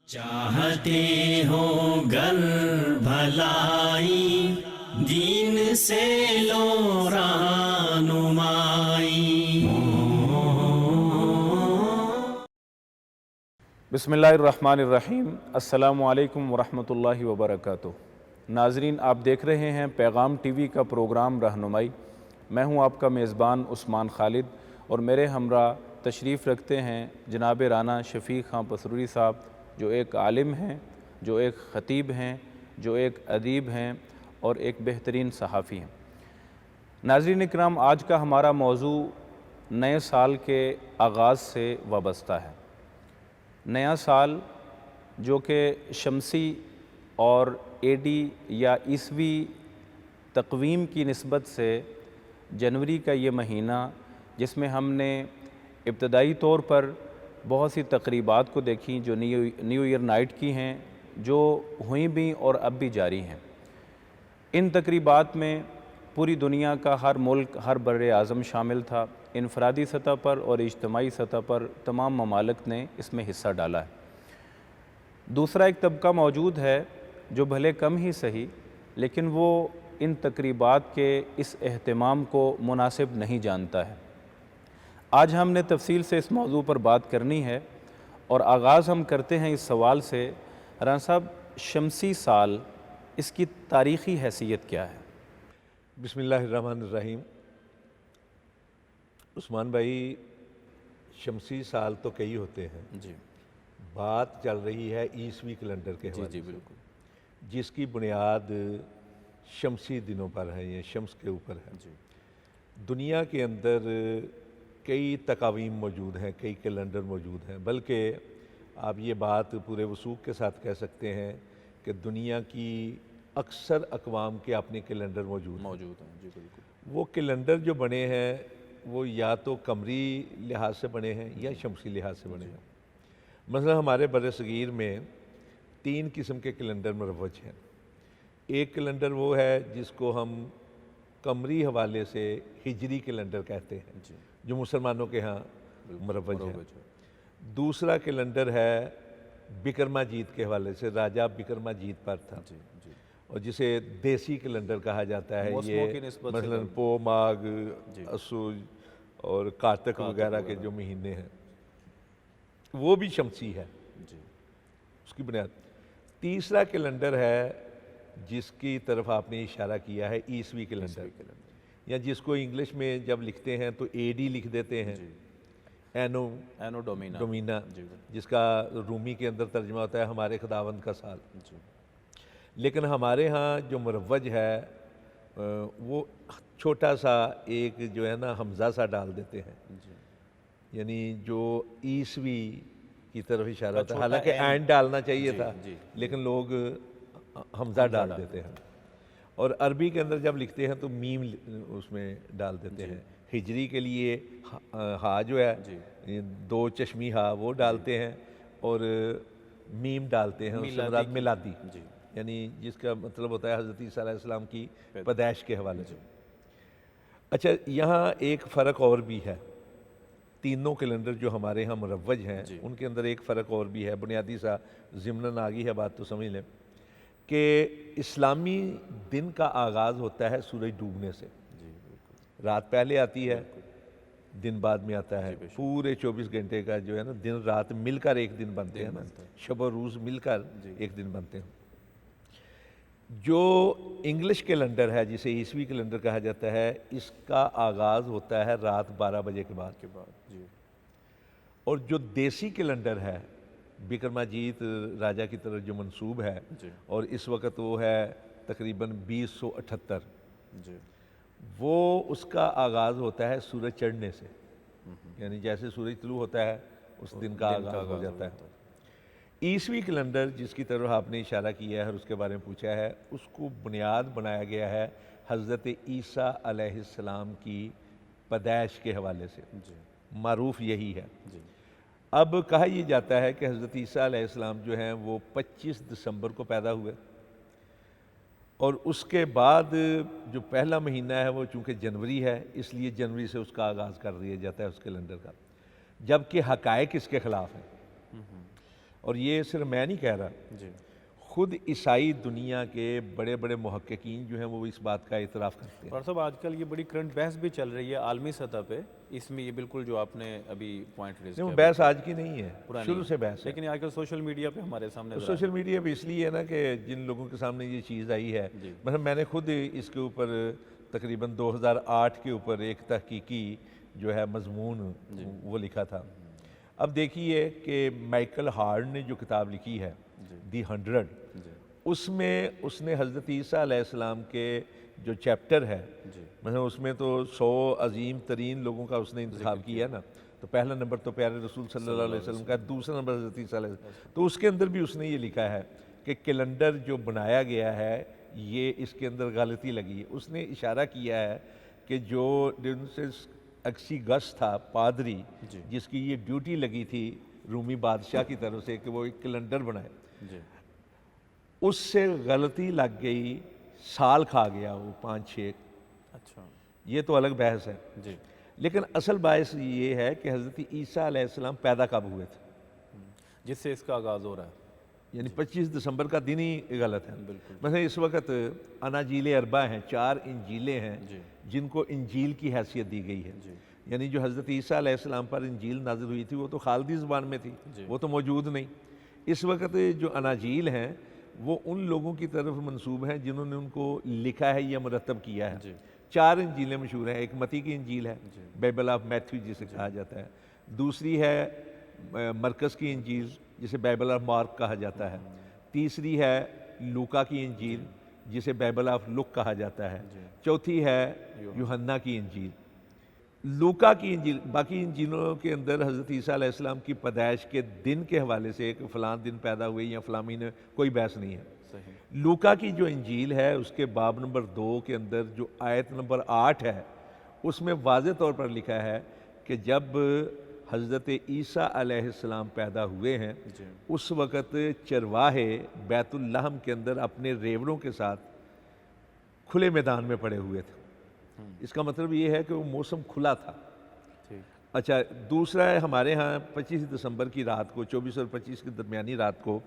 چاہتے ہو گر بھلائی دین سے لو رہنمائی۔ بسم اللہ الرحمن الرحیم۔ السلام علیکم ورحمۃ اللہ وبرکاتہ۔ ناظرین، آپ دیکھ رہے ہیں پیغام ٹی وی کا پروگرام رہنمائی۔ میں ہوں آپ کا میزبان عثمان خالد، اور میرے ہمراہ تشریف رکھتے ہیں جناب رانا شفیق خان پسروری صاحب، جو ایک عالم ہیں، جو ایک خطیب ہیں، جو ایک ادیب ہیں اور ایک بہترین صحافی ہیں۔ ناظرین اکرام، آج کا ہمارا موضوع نئے سال کے آغاز سے وابستہ ہے۔ نیا سال جو کہ شمسی اور اے ڈی یا عیسوی تقویم کی نسبت سے جنوری کا یہ مہینہ، جس میں ہم نے ابتدائی طور پر بہت سی تقریبات کو دیکھیں جو نیو ایئر نائٹ کی ہیں، جو ہوئیں بھی اور اب بھی جاری ہیں۔ ان تقریبات میں پوری دنیا کا ہر ملک، ہر بر اعظم شامل تھا۔ انفرادی سطح پر اور اجتماعی سطح پر تمام ممالک نے اس میں حصہ ڈالا ہے۔ دوسرا ایک طبقہ موجود ہے جو بھلے کم ہی سہی، لیکن وہ ان تقریبات کے اس اہتمام کو مناسب نہیں جانتا ہے۔ آج ہم نے تفصیل سے اس موضوع پر بات کرنی ہے، اور آغاز ہم کرتے ہیں اس سوال سے، رانا صاحب، شمسی سال، اس کی تاریخی حیثیت کیا ہے؟ بسم اللہ الرحمن الرحیم۔ عثمان بھائی، شمسی سال تو کئی ہوتے ہیں، جی بات چل رہی ہے عیسوی کیلنڈر کے حوالے جی سے، بالکل جس کی بنیاد شمسی دنوں پر ہے یا شمس کے اوپر ہے۔ جی دنیا کے اندر کئی تقاویم موجود ہیں، کئی کیلنڈر موجود ہیں، بلکہ آپ یہ بات پورے وثوق کے ساتھ کہہ سکتے ہیں کہ دنیا کی اکثر اقوام کے اپنے کیلنڈر موجود ہیں۔ جی بالکل وہ کیلنڈر جو بنے ہیں وہ یا تو قمری لحاظ سے بنے ہیں یا شمسی لحاظ سے بنے ہیں۔ مثلا ہمارے بر صغیر میں 3 قسم کے کیلنڈر مروج ہیں۔ ایک کیلنڈر وہ ہے جس کو ہم قمری حوالے سے ہجری کیلنڈر کہتے ہیں، جو مسلمانوں کے ہاں مروج ہے۔ دوسرا کیلنڈر ہے بکرما جیت کے حوالے سے، راجہ بکرما جیت پر تھا، اور جسے دیسی کیلنڈر کہا جاتا ہے۔ یہ مثلا پو، ماگھ، اسو اور کارتک وغیرہ کے جو مہینے ہیں وہ بھی شمسی ہے، اس کی بنیاد۔ تیسرا کیلنڈر ہے جس کی طرف آپ نے اشارہ کیا ہے، عیسوی کیلنڈر، یا جس کو انگلش میں جب لکھتے ہیں تو اے ڈی لکھ دیتے ہیں، اینو ڈومینا، جس کا رومی کے اندر ترجمہ ہوتا ہے ہمارے خداوند کا سال۔ لیکن ہمارے ہاں جو مروج ہے وہ چھوٹا سا ایک جو ہے نا حمزہ سا ڈال دیتے ہیں، یعنی جو عیسوی کی طرف اشارہ ہوتا ہے، حالانکہ اینڈ ڈالنا چاہیے تھا، لیکن لوگ حمزہ ڈال دیتے ہیں۔ اور عربی کے اندر جب لکھتے ہیں تو میم اس میں ڈال دیتے ہیں۔ ہجری کے لیے ہا جو ہے، 2 چشمی ہا، وہ ڈالتے ہیں، اور میم ڈالتے ہیں، اس سے مراد میلادی، یعنی جس کا مطلب ہوتا ہے حضرت عیسیٰ علیہ السلام کی پیدائش کے حوالے سے۔ اچھا، یہاں ایک فرق اور بھی ہے۔ تینوں کیلنڈر جو ہمارے ہاں مروج ہیں ان کے اندر ایک فرق اور بھی ہے، بنیادی سا ضمناً آگی ہے بات تو سمجھ لیں، کہ اسلامی دن کا آغاز ہوتا ہے سورج ڈوبنے سے۔ رات پہلے آتی ہے، دن بعد میں آتا ہے۔ پورے 24 گھنٹے کا جو ہے نا، دن رات مل کر ایک دن بنتے ہیں، شب و روز مل کر ایک دن بنتے ہیں۔ جو انگلش کیلنڈر ہے، جسے عیسوی کیلنڈر کہا جاتا ہے، اس کا آغاز ہوتا ہے رات 12 بجے کے بعد۔ اور جو دیسی کیلنڈر ہے، بکرما جیت راجہ کی طرف جو منسوب ہے، اور اس وقت وہ ہے تقریباً 2078، وہ اس کا آغاز ہوتا ہے سورج چڑھنے سے، یعنی جیسے سورج طلوع ہوتا ہے اس دن کا آغاز ہو جاتا ہے۔ عیسوی کیلنڈر جس کی طرف آپ نے اشارہ کیا ہے اور اس کے بارے میں پوچھا ہے، اس کو بنیاد بنایا گیا ہے حضرت عیسیٰ علیہ السلام کی پیدائش کے حوالے سے، معروف یہی ہے۔ اب کہا یہ جاتا ہے کہ حضرت عیسیٰ علیہ السلام جو ہیں وہ 25 دسمبر کو پیدا ہوئے، اور اس کے بعد جو پہلا مہینہ ہے وہ چونکہ جنوری ہے، اس لیے جنوری سے اس کا آغاز کر دیا جاتا ہے اس کیلنڈر کا، جبکہ حقائق اس کے خلاف ہیں۔ اور یہ صرف میں نہیں کہہ رہا، جی خود عیسائی دنیا کے بڑے بڑے محققین جو ہیں وہ اس بات کا اعتراف کرتے ہیں۔ اور صاحب آج کل یہ بڑی کرنٹ بحث بھی چل رہی ہے عالمی سطح پہ، اس میں یہ بالکل جو آپ نے ابھی پوائنٹ ریز نہیں، وہ کیا بحث آج کی نہیں ہے، پرانی شروع سے بحث ہے۔ لیکن آج کل سوشل میڈیا پہ ہمارے سامنے ذرا سوشل میڈیا پہ اس لیے ہے نا کہ جن لوگوں کے سامنے یہ چیز آئی ہے، جی مثلا میں نے خود اس کے اوپر تقریباً 2008 کے اوپر ایک تحقیقی جو ہے مضمون وہ لکھا تھا۔ اب دیکھیے کہ مائیکل ہارڈ نے جو کتاب لکھی ہے دی 100، جی اس میں اس نے حضرت عیسیٰ علیہ السلام کے جو چیپٹر ہے، جی مثلا اس میں تو 100 عظیم ترین لوگوں کا اس نے انتخاب کیا ہے نا، تو پہلا نمبر تو پیارے رسول صلی اللہ علیہ وسلم کا ہے، دوسرا نمبر حضرت عیسیٰ علیہ السلام، تو اس کے اندر بھی اس نے یہ لکھا ہے کہ کیلنڈر جو بنایا گیا ہے یہ اس کے اندر غلطی لگی ہے۔ اس نے اشارہ کیا ہے کہ جو اکسیگس تھا پادری، جی جس کی یہ ڈیوٹی لگی تھی رومی بادشاہ کی طرف سے کہ وہ ایک کیلنڈر بنائے، جی اس سے غلطی لگ گئی، سال کھا گیا وہ 5-6۔ اچھا یہ تو الگ بحث ہے، جی لیکن اصل باعث یہ ہے کہ حضرت عیسیٰ علیہ السلام پیدا کب ہوئے تھے، جس سے اس کا آغاز ہو رہا ہے یعنی 25 دسمبر کا دن ہی غلط ہے۔ بالکل مثلا اس وقت اناجیل اربع ہیں، 4 انجیلیں ہیں جی جن کو انجیل کی حیثیت دی گئی ہے، جی یعنی جو حضرت عیسیٰ علیہ السلام پر انجیل نازل ہوئی تھی وہ تو خالدی زبان میں تھی، جی وہ تو موجود نہیں۔ اس وقت جو اناجیل ہیں وہ ان لوگوں کی طرف منسوب ہیں جنہوں نے ان کو لکھا ہے یا مرتب کیا ہے۔ جی 4 انجیلیں مشہور ہیں، ایک متی کی انجیل ہے، جی بائبل آف میتھیو جسے کہا جاتا ہے، دوسری ہے مرکز کی انجیل جسے بائبل آف مارک کہا جاتا ہے، تیسری ہے لوکا کی انجیل جسے بائبل آف لک کہا جاتا ہے، چوتھی ہے یوحنا کی انجیل۔ لوکا کی انجیل، باقی انجیلوں کے اندر حضرت عیسیٰ علیہ السلام کی پیدائش کے دن کے حوالے سے کہ فلاں دن پیدا ہوئے یا فلاں مہینے، کوئی بحث نہیں ہے۔ صحیح لوکا کی جو انجیل ہے اس کے باب نمبر 2 کے اندر جو آیت نمبر 8 ہے اس میں واضح طور پر لکھا ہے کہ جب حضرت عیسیٰ علیہ السلام پیدا ہوئے ہیں جی اس وقت چرواہے بیت اللحم کے اندر اپنے ریوڑوں کے ساتھ کھلے میدان میں پڑے ہوئے تھے۔ اس کا مطلب یہ ہے کہ وہ موسم کھلا تھا۔ ٹھیک اچھا، دوسرا ہے ہمارے ہاں 25 دسمبر کی رات کو، 24 اور 25 کی درمیانی رات کو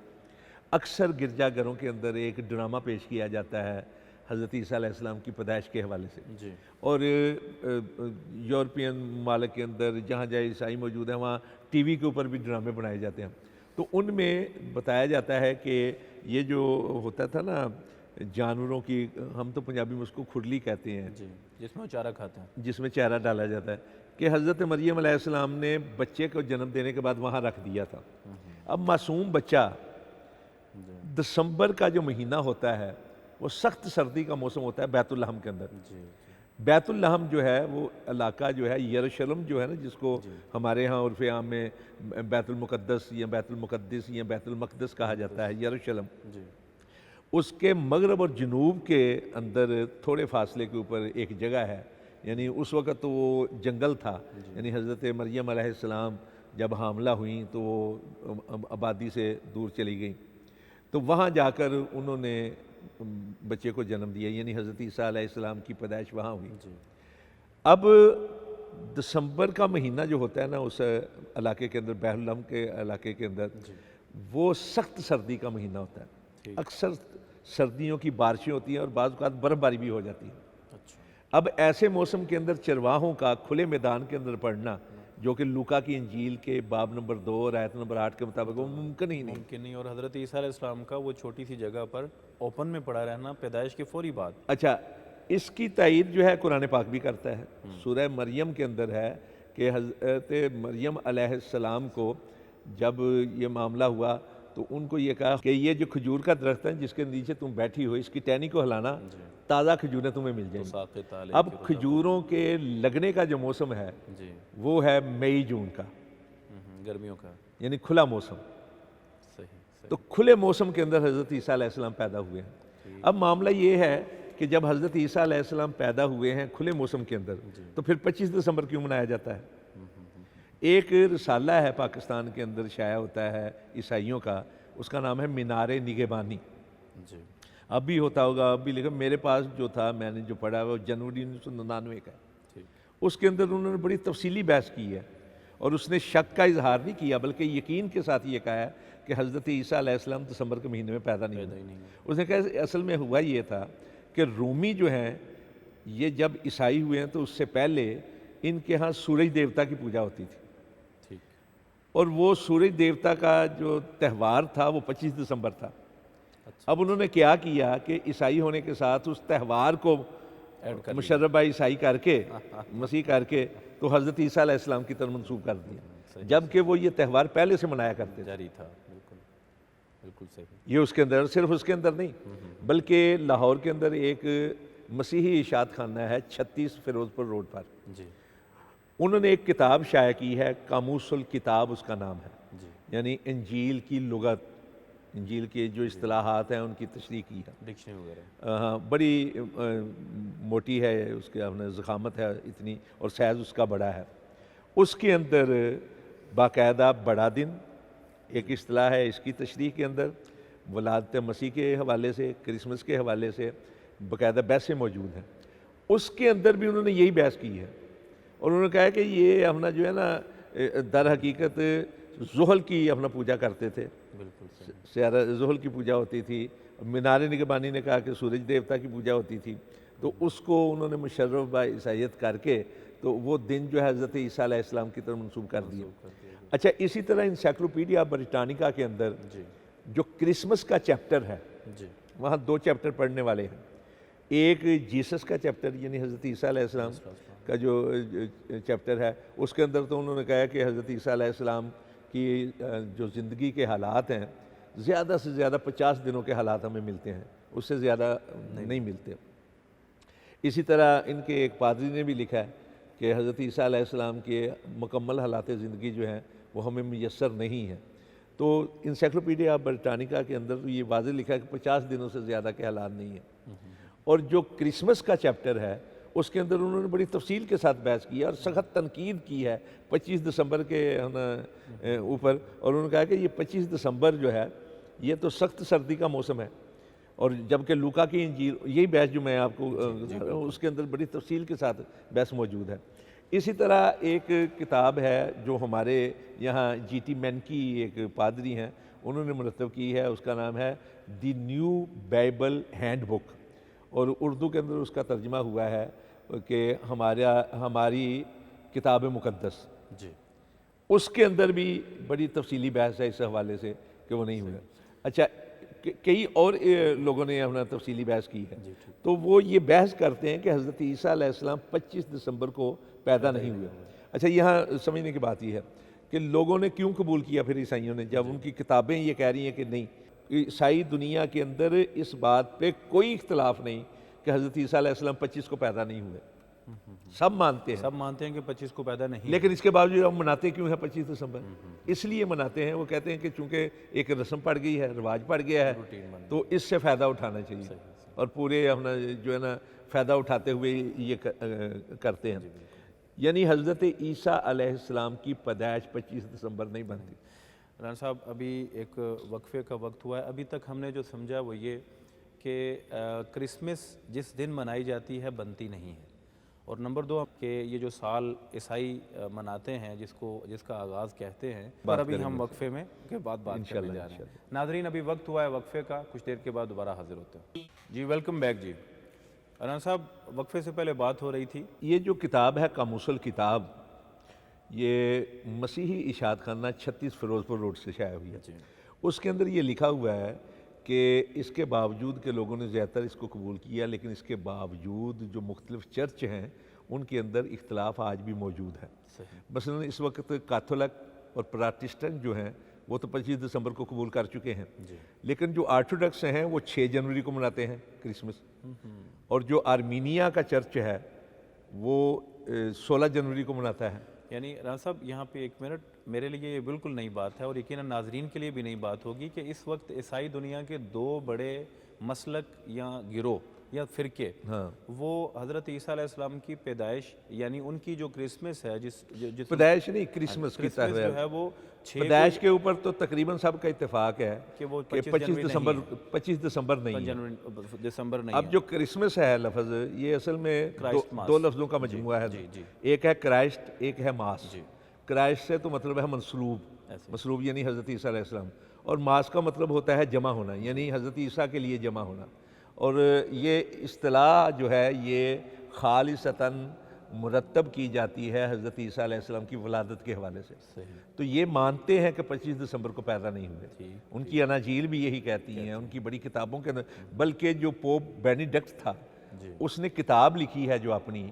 اکثر گرجا گھروں کے اندر ایک ڈرامہ پیش کیا جاتا ہے حضرت عیسیٰ علیہ السلام کی پیدائش کے حوالے سے، جی اور یورپین ممالک کے اندر جہاں جہاں عیسائی موجود ہیں وہاں ٹی وی کے اوپر بھی ڈرامے بنائے جاتے ہیں۔ تو ان میں بتایا جاتا ہے کہ یہ جو ہوتا تھا نا جانوروں کی، ہم تو پنجابی میں اس کو کھرلی کہتے ہیں، جی جس میں وہ چارہ کھاتے ہیں جس میں چارہ ڈالا جاتا ہے، کہ حضرت مریم علیہ السلام نے بچے کو جنم دینے کے بعد وہاں رکھ دیا تھا۔ اب معصوم بچہ، دسمبر کا جو مہینہ ہوتا ہے وہ سخت سردی کا موسم ہوتا ہے بیت اللحم کے اندر۔ جی بیت اللحم جو ہے وہ علاقہ جو ہے یروشلم جو ہے نا، جس کو ہمارے ہاں عرف عام میں بیت المقدس یا بیت المقدس یا بیت المقدس کہا جاتا ہے، یروشلم، جی اس کے مغرب اور جنوب کے اندر تھوڑے فاصلے کے اوپر ایک جگہ ہے، یعنی اس وقت تو وہ جنگل تھا، یعنی حضرت مریم علیہ السلام جب حاملہ ہوئیں تو وہ آبادی سے دور چلی گئیں، تو وہاں جا کر انہوں نے بچے کو جنم دیا، یعنی حضرت عیسیٰ علیہ السلام کی پیدائش وہاں ہوئی۔ جی اب دسمبر کا مہینہ جو ہوتا ہے نا اس علاقے کے اندر، بیت اللحم کے علاقے کے اندر، وہ سخت سردی کا مہینہ ہوتا ہے، اکثر سردیوں کی بارشیں ہوتی ہیں اور بعض اوقات برف باری بھی ہو جاتی ہے۔ اچھا اب ایسے موسم کے اندر چرواہوں کا کھلے میدان کے اندر پڑنا، جو کہ لوکا کی انجیل کے باب نمبر 2 اور آیت نمبر 8 کے مطابق وہ ممکن ہی نہیں۔ ممکن نہیں، اور حضرت عیسیٰ علیہ السلام کا وہ چھوٹی سی جگہ پر اوپن میں پڑا رہنا پیدائش کے فوری بعد۔ اچھا، اس کی تائید جو ہے قرآن پاک بھی کرتا ہے، سورہ مریم کے اندر ہے کہ حضرت مریم علیہ السلام کو جب یہ معاملہ ہوا تو ان کو یہ کہا کہ یہ جو کھجور کا درخت ہے جس کے نیچے تم بیٹھی ہو، اس کی ٹہنی کو ہلانا، تازہ کھجوریں تمہیں مل جائیں گی۔ ساقط علیہ اب کھجوروں کے لگنے کا جو موسم ہے جی وہ ہے مئی جون کا، گرمیوں کا، یعنی کھلا موسم۔ صحیح تو کھلے موسم کے اندر حضرت عیسیٰ علیہ السلام پیدا ہوئے ہیں۔ اب معاملہ یہ ہے کہ جب حضرت عیسیٰ علیہ السلام پیدا ہوئے ہیں کھلے موسم کے اندر، تو پھر 25 دسمبر کیوں منایا جاتا ہے؟ ایک رسالہ ہے پاکستان کے اندر شائع ہوتا ہے عیسائیوں کا، اس کا نام ہے مینار نگہبانی۔ جی اب بھی ہوتا ہوگا، اب بھی، لیکن میرے پاس جو تھا میں نے جو پڑھا وہ جنوری 1999 کا ہے۔ ٹھیک اس کے اندر انہوں نے بڑی تفصیلی بحث کی ہے، اور اس نے شک کا اظہار نہیں کیا بلکہ یقین کے ساتھ یہ کہا ہے کہ کہ حضرت عیسیٰ علیہ السلام دسمبر کے مہینے میں پیدا نہیں ہوئے. اس نے کہا اصل میں ہوا یہ تھا کہ رومی جو ہیں یہ جب عیسائی ہوئے ہیں تو اس سے پہلے ان کے ہاں سورج دیوتا کی پوجا ہوتی تھی, اور وہ سورج دیوتا کا جو تہوار تھا وہ 25 دسمبر تھا. اب انہوں نے کیا کیا کہ عیسائی ہونے کے ساتھ اس تہوار کو مشرب عیسائی کر کے مسیح کر کے تو حضرت عیسیٰ علیہ السلام کی طرف منسوب کر دیا, جبکہ وہ یہ تہوار پہلے سے منایا کرتے جاری تھا. بالکل صحیح. یہ اس کے اندر, صرف اس کے اندر نہیں بلکہ لاہور کے اندر ایک مسیحی اشاعت خانہ ہے 36 فیروز پور روڈ پر, جی انہوں نے ایک کتاب شائع کی ہے, قاموس الکتاب اس کا نام ہے, جی یعنی انجیل کی لغت, انجیل کے جو اصطلاحات ہیں ان کی تشریح کی ہے. ڈکشنری وغیرہ. ہاں, بڑی موٹی ہے, اس کے اپنے ضخامت ہے اتنی, اور سائز اس کا بڑا ہے. اس کے اندر باقاعدہ بڑا دن ایک اصطلاح ہے, اس کی تشریح کے اندر ولادت مسیح کے حوالے سے, کرسمس کے حوالے سے باقاعدہ بحثیں موجود ہیں. اس کے اندر بھی انہوں نے یہی بحث کی ہے, اور انہوں نے کہا کہ یہ اپنا جو ہے نا در حقیقت زحل کی اپنا پوجا کرتے تھے, بالکل سیارہ زحل کی پوجا ہوتی تھی. مینار نگہبانی نے کہا کہ سورج دیوتا کی پوجا ہوتی تھی, تو اس کو انہوں نے مشرف با عیسائیت کر کے تو وہ دن جو ہے حضرت عیسیٰ علیہ السلام کی طرف منسوب کر دیا. اچھا, اسی طرح انسائکلوپیڈیا بریٹانیکا کے اندر جو کرسمس کا چیپٹر ہے, جی وہاں 2 چیپٹر پڑھنے والے ہیں. ایک جیسس کا چیپٹر یعنی حضرت عیسیٰ علیہ السلام کا جو چیپٹر ہے, اس کے اندر تو انہوں نے کہا کہ حضرت عیسیٰ علیہ السلام کی جو زندگی کے حالات ہیں زیادہ سے زیادہ 50 دنوں کے حالات ہمیں ملتے ہیں, اس سے زیادہ نہیں ملتے. اسی طرح ان کے ایک پادری نے بھی لکھا ہے کہ حضرت عیسیٰ علیہ السلام کے مکمل حالات زندگی جو ہیں وہ ہمیں میسر نہیں ہیں. تو انسائکلوپیڈیا بریٹانیکا کے اندر یہ واضح لکھا ہے کہ 50 دنوں سے زیادہ کے حالات نہیں ہیں. اور جو کرسمس کا چیپٹر ہے اس کے اندر انہوں نے بڑی تفصیل کے ساتھ بحث کی ہے اور سخت تنقید کی ہے 25 دسمبر کے اوپر, اور انہوں نے کہا کہ یہ 25 دسمبر جو ہے یہ تو سخت سردی کا موسم ہے, اور جبکہ لوکا کی انجیل, یہی بحث جو میں آپ کو اس کے اندر بڑی تفصیل کے ساتھ بحث موجود ہے. اسی طرح ایک کتاب ہے جو ہمارے یہاں جی ٹی مین کی ایک پادری ہیں, انہوں نے مرتب کی ہے, اس کا نام ہے دی نیو بائبل ہینڈ بک, اور اردو کے اندر اس کا ترجمہ ہوا ہے کہ ہماری کتاب مقدس. جی اس کے اندر بھی بڑی تفصیلی بحث ہے اس حوالے سے کہ وہ نہیں ہوا. اچھا, کئی اور لوگوں نے اپنا تفصیلی بحث کی ہے, تو وہ یہ بحث کرتے ہیں کہ حضرت عیسیٰ علیہ السلام 25 دسمبر کو پیدا نہیں ہوئے. اچھا, یہاں سمجھنے کی بات یہ ہے کہ لوگوں نے کیوں قبول کیا پھر عیسائیوں نے, جب ان کی کتابیں یہ کہہ رہی ہیں کہ نہیں. عیسائی دنیا کے اندر اس بات پہ کوئی اختلاف نہیں کہ حضرت عیسیٰ علیہ السلام 25 کو پیدا نہیں ہوئے, سب مانتے ہیں کہ 25 کو پیدا نہیں, لیکن اس کے باوجود ہم مناتے کیوں ہیں 25 دسمبر؟ اس لیے مناتے ہیں, وہ کہتے ہیں کہ چونکہ ایک رسم پڑ گئی ہے, رواج پڑ گیا ہے, تو اس سے فائدہ اٹھانا چاہیے, اور پورے اپنا جو ہے نا فائدہ اٹھاتے ہوئے یہ کرتے ہیں. یعنی حضرت عیسیٰ علیہ السلام کی پیدائش 25 دسمبر نہیں بنتی. رانا صاحب, ابھی ایک وقفے کا وقت ہوا ہے, ابھی تک ہم نے جو سمجھا وہ یہ کہ کرسمس جس دن منائی جاتی ہے بنتی نہیں ہے, اور نمبر 2 کہ یہ جو سال عیسائی مناتے ہیں جس کا آغاز کہتے ہیں, پر ابھی ہم وقفے میں کے بعد بات کرنے جا رہے ہیں. ناظرین, ابھی وقت ہوا ہے وقفے کا, کچھ دیر کے بعد دوبارہ حاضر ہوتے ہیں. جی ویلکم بیک. جی رانا صاحب, وقفے سے پہلے بات ہو رہی تھی, یہ جو کتاب ہے قاموس الکتاب, یہ مسیحی اشاعت خانہ 36 فیروز پور روڈ سے شائع ہوئی ہے. اس کے اندر یہ لکھا ہوا ہے کہ اس کے باوجود کہ لوگوں نے زیادہ تر اس کو قبول کیا, لیکن اس کے باوجود جو مختلف چرچ ہیں ان کے اندر اختلاف آج بھی موجود ہے. مثلا اس وقت کاتھولک اور پراٹسٹنٹ جو ہیں وہ تو 25 دسمبر کو قبول کر چکے ہیں, لیکن جو آرتھوڈکس ہیں وہ 6 جنوری کو مناتے ہیں کرسمس, اور جو آرمینیا کا چرچ ہے وہ 16 جنوری کو مناتا ہے. یعنی رانا صاحب, یہاں پہ ایک منٹ, میرے لیے یہ بالکل نئی بات ہے, اور یقیناً ناظرین کے لیے بھی نئی بات ہوگی کہ اس وقت عیسائی دنیا کے 2 بڑے مسلک یا گروہ یا فرقے, وہ حضرت عیسیٰ علیہ السلام کی پیدائش یعنی ان کی جو کرسمس ہے, جس پیدائش نہیں, کرسمس کی جو ہے وہ پیدائش کے اوپر تو تقریباً سب کا اتفاق ہے کہ وہ 25 دسمبر نہیں ہے. دسمبر نہیں. اب جو کرسمس ہے لفظ, یہ اصل میں 2 لفظوں کا مجموعہ ہے. ایک ہے کرائسٹ, ایک ہے ماس. کرائسٹ سے تو مطلب ہے منصلوب, منصلوب یعنی حضرت عیسیٰ علیہ السلام, اور ماس کا مطلب ہوتا ہے جمع ہونا، یعنی حضرت عیسیٰ کے لیے جمع ہونا، اور یہ اصطلاح جو ہے یہ خالصتاً مرتب کی جاتی ہے حضرت عیسیٰ علیہ السلام کی ولادت کے حوالے سے۔ تو یہ مانتے ہیں کہ 25 دسمبر کو پیدا نہیں ہوئے، ان کی اناجیل بھی یہی کہتی ہیں، ان کی بڑی کتابوں کے اندر، بلکہ جو پوپ بینیڈکٹ تھا اس نے کتاب لکھی ہے جو اپنی،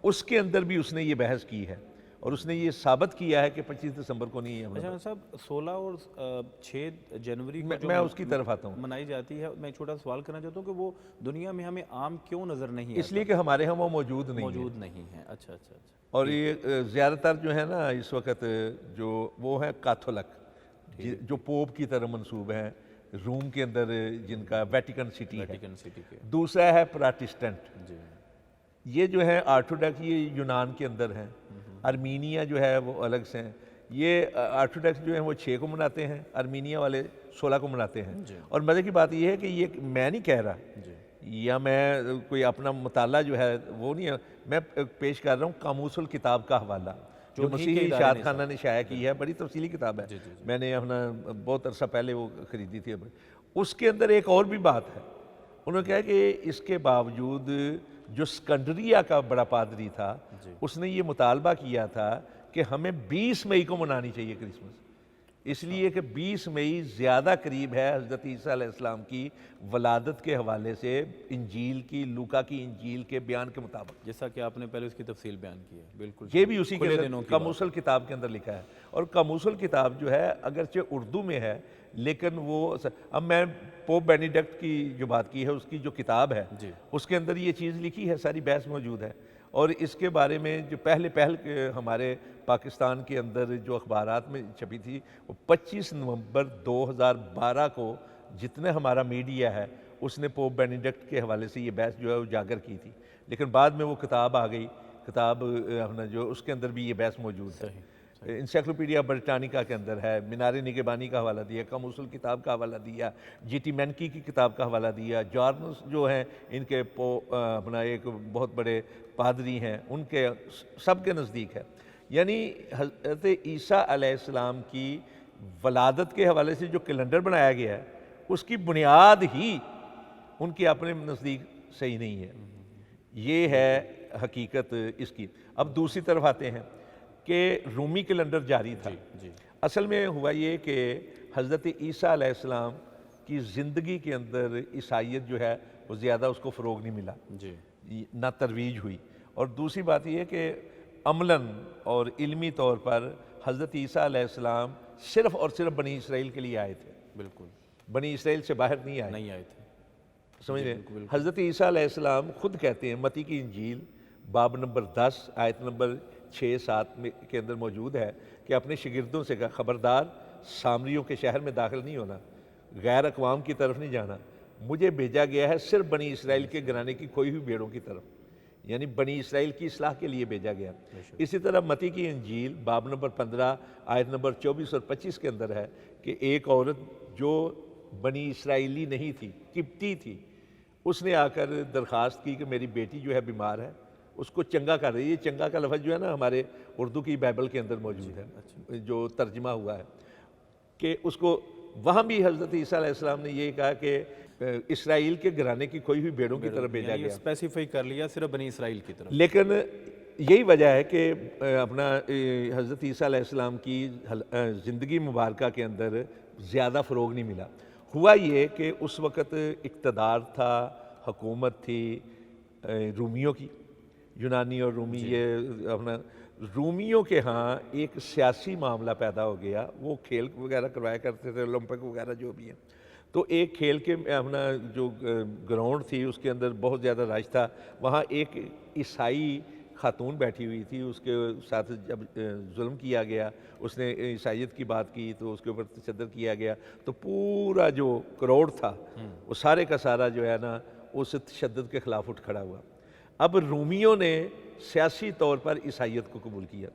اس کے اندر بھی اس نے یہ بحث کی ہے اور اس نے یہ ثابت کیا ہے کہ 25 دسمبر کو نہیں ہے۔ اچھا صاحب 16 اور 6 جنوری کو میں اس کی طرف آتا ہوں۔ منائی جاتی ہے، میں چھوٹا سوال کرنا چاہتا ہوں کہ وہ دنیا میں ہمیں عام کیوں نظر نہیں اس لیے کہ ہمارے ہاں وہ موجود نہیں ہے۔ اچھا اچھا اچھا۔ اور یہ زیادہ تر جو ہے نا اس وقت جو وہ ہے کاتھولک، جو پوپ کی طرح منسوب ہیں، روم کے اندر جن کا ویٹیکن سٹی ہے، دوسرا ہے پراٹسٹنٹ، یہ جو ہے آرتھوڈاکس یہ یونان کے اندر ہیں، ارمینیا جو ہے وہ الگ سے ہیں، یہ آرتھوڈاکس جو ہیں وہ 6 کو مناتے ہیں، ارمینیا والے 16 کو مناتے ہیں۔ اور مزے کی بات یہ ہے کہ یہ میں نہیں کہہ رہا یا میں کوئی اپنا مطالعہ جو ہے وہ نہیں ہے، میں پیش کر رہا ہوں قاموس الکتاب کا حوالہ جو مسیحی اشاعت خانہ نے شائع کی ہے، بڑی تفصیلی کتاب ہے، میں نے اپنا بہت عرصہ پہلے وہ خریدی تھی۔ اس کے اندر ایک اور بھی بات ہے، انہوں نے کہا کہ اس کے باوجود جو اسکنڈریا کا بڑا پادری تھا اس نے یہ مطالبہ کیا تھا کہ ہمیں 20 مئی کو منانی چاہیے کرسمس، اس لیے کہ 20 مئی زیادہ قریب ہے حضرت عیسیٰ علیہ السلام کی ولادت کے حوالے سے انجیل کی، لوکا کی انجیل کے بیان کے مطابق، جیسا کہ آپ نے پہلے اس کی تفصیل بیان کی ہے۔ بالکل یہ بھی اسی کے قاموس الکتاب کے اندر لکھا ہے، اور قاموس الکتاب جو ہے اگرچہ اردو میں ہے لیکن وہ، اب میں پوپ بینیڈکٹ کی جو بات کی ہے اس کی جو کتاب ہے اس کے اندر یہ چیز لکھی ہے، ساری بحث موجود ہے، اور اس کے بارے میں جو پہل ہمارے پاکستان کے اندر جو اخبارات میں چھپی تھی وہ 25 نومبر 2012 کو جتنے ہمارا میڈیا ہے اس نے پوپ بینیڈکٹ کے حوالے سے یہ بحث جو ہے اجاگر کی تھی، لیکن بعد میں وہ کتاب آ گئی، کتاب اپنا جو اس کے اندر بھی یہ بحث موجود ہے، انسائکلوپیڈیا برٹانیکا کے اندر ہے، مینار نگہبانی کا حوالہ دیا، قاموس الکتاب کا حوالہ دیا، جی ٹی مینکی کی کتاب کا حوالہ دیا، جارنس جو ہیں ان کے اپنا ایک بہت بڑے پادری ہیں، ان کے سب کے نزدیک ہے، یعنی حضرت عیسیٰ علیہ السلام کی ولادت کے حوالے سے جو کیلنڈر بنایا گیا ہے اس کی بنیاد ہی ان کے اپنے نزدیک صحیح نہیں ہے، یہ ہے حقیقت اس کی۔ اب دوسری طرف آتے ہیں کہ رومی کیلنڈر جاری تھا، اصل میں ہوا یہ کہ حضرت عیسیٰ علیہ السلام کی زندگی کے اندر عیسائیت جو ہے وہ زیادہ اس کو فروغ نہیں ملا، نہ ترویج ہوئی، اور دوسری بات یہ کہ عملاً اور علمی طور پر حضرت عیسیٰ علیہ السلام صرف اور صرف بنی اسرائیل کے لیے آئے تھے، بالکل بنی اسرائیل سے باہر نہیں آئے تھے، سمجھ رہے ہیں؟ حضرت عیسیٰ علیہ السلام خود کہتے ہیں، متی کی انجیل باب نمبر 10 آیت نمبر 6-7 کے اندر موجود ہے کہ اپنے شاگردوں سے کہا خبردار سامریوں کے شہر میں داخل نہیں ہونا، غیر اقوام کی طرف نہیں جانا، مجھے بھیجا گیا ہے صرف بنی اسرائیل کے گھرانے کی کھوئی ہوئی بھیڑوں کی طرف، یعنی بنی اسرائیل کی اصلاح کے لیے بھیجا گیا۔ اسی طرح متی کی انجیل باب نمبر 15 آیت نمبر 24 اور 25 کے اندر ہے کہ ایک عورت جو بنی اسرائیلی نہیں تھی، قبطی تھی، اس نے آ کر درخواست کی کہ میری بیٹی جو ہے بیمار ہے، اس کو چنگا کر رہی ہے۔ چنگا کا لفظ جو ہے نا ہمارے اردو کی بائبل کے اندر موجود ہے، جو ترجمہ ہوا ہے، کہ اس کو وہاں بھی حضرت عیسیٰ علیہ السلام نے یہ کہا کہ اسرائیل کے گھرانے کی کھوئی ہوئی بھیڑوں کی طرف بھیجا گیا، اسپیسیفائی کر لیا صرف بنی اسرائیل کی طرف، لیکن یہی وجہ ہے کہ اپنا حضرت عیسیٰ علیہ السلام کی زندگی مبارکہ کے اندر زیادہ فروغ نہیں ملا۔ ہوا یہ کہ اس وقت اقتدار تھا، حکومت تھی رومیوں کی، یونانی اور رومی، یہ اپنا رومیوں کے ہاں ایک سیاسی معاملہ پیدا ہو گیا، وہ کھیل وغیرہ کروایا کرتے تھے، اولمپک وغیرہ جو بھی ہیں، تو ایک کھیل کے اپنا جو گراؤنڈ تھی اس کے اندر بہت زیادہ رش تھا، وہاں ایک عیسائی خاتون بیٹھی ہوئی تھی، اس کے ساتھ جب ظلم کیا گیا، اس نے عیسائیت کی بات کی تو اس کے اوپر تشدد کیا گیا، تو پورا جو کراؤڈ تھا وہ سارے کا سارا جو ہے نا اس تشدد کے خلاف اٹھ کھڑا ہوا۔ اب رومیوں نے سیاسی طور پر عیسائیت کو قبول کیا،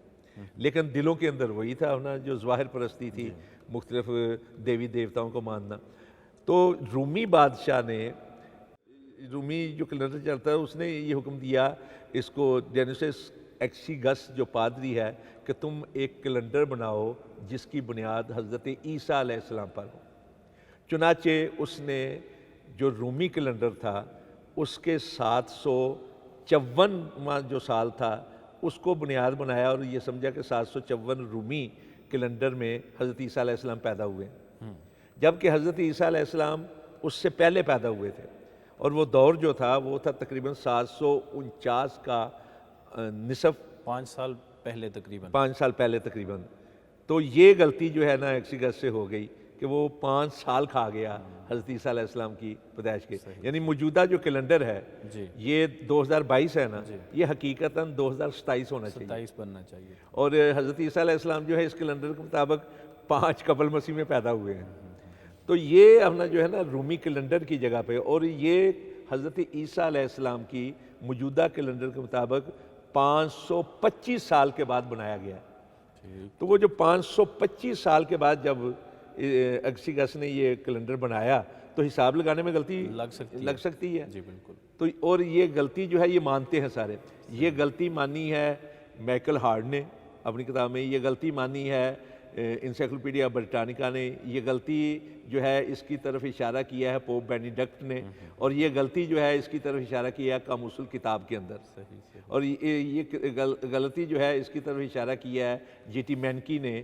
لیکن دلوں کے اندر وہی تھا نا جو ظواہر پرستی تھی، مختلف دیوی دیوتاؤں کو ماننا۔ تو رومی بادشاہ نے، رومی جو کیلنڈر چلتا ہے اس نے یہ حکم دیا اس کو ڈینوسس ایکسیگس جو پادری ہے کہ تم ایک کیلنڈر بناؤ جس کی بنیاد حضرت عیسیٰ علیہ السلام پر ہو۔ چنانچہ اس نے جو رومی کیلنڈر تھا اس کے 754واں جو سال تھا اس کو بنیاد بنایا اور یہ سمجھا کہ 754 رومی کیلنڈر میں حضرت عیسیٰ علیہ السلام پیدا ہوئے ہیں، جبکہ حضرت عیسیٰ علیہ السلام اس سے پہلے پیدا ہوئے تھے، اور وہ دور جو تھا وہ تھا تقریباً 749 کا نصف، 5 سال پہلے تقریباً 5 سال پہلے تقریباً۔ تو یہ غلطی جو ہے نا ایکسیگس سے ہو گئی کہ وہ 5 سال کھا گیا حضرت عیسیٰ علیہ السلام کی پیدائش کے، یعنی موجودہ جو کیلنڈر ہے جی یہ 2022 ہے نا، یہ حقیقتاً 2027 ہونا چاہیے، 27 بننا چاہیے۔ اور حضرت عیسیٰ علیہ السلام جو ہے اس کیلنڈر کے مطابق 5 قبل مسیح میں پیدا ہوئے ہیں۔ تو یہ اپنا جو ہے نا رومی کیلنڈر کی جگہ پہ، اور یہ حضرت عیسیٰ علیہ السلام کی موجودہ کیلنڈر کے مطابق 525 سال کے بعد بنایا گیا ہے۔ تو وہ جو 525 سال کے بعد جب ایکسیگس نے یہ کیلنڈر بنایا تو حساب لگانے میں غلطی لگ سکتی ہے، جی بالکل۔ تو اور یہ غلطی جو ہے یہ مانتے ہیں سارے، یہ غلطی مانی ہے مائیکل ہارڈ نے اپنی کتاب میں، یہ غلطی مانی ہے انسائکلوپیڈیا برٹانیکا نے، یہ غلطی جو ہے اس کی طرف اشارہ کیا ہے پوپ بینیڈکٹ نے، اور یہ غلطی جو ہے اس کی طرف اشارہ کیا ہے قاموس الکتاب کے اندر، اور یہ غلطی جو ہے اس کی طرف اشارہ کیا ہے جی ٹی مینکی نے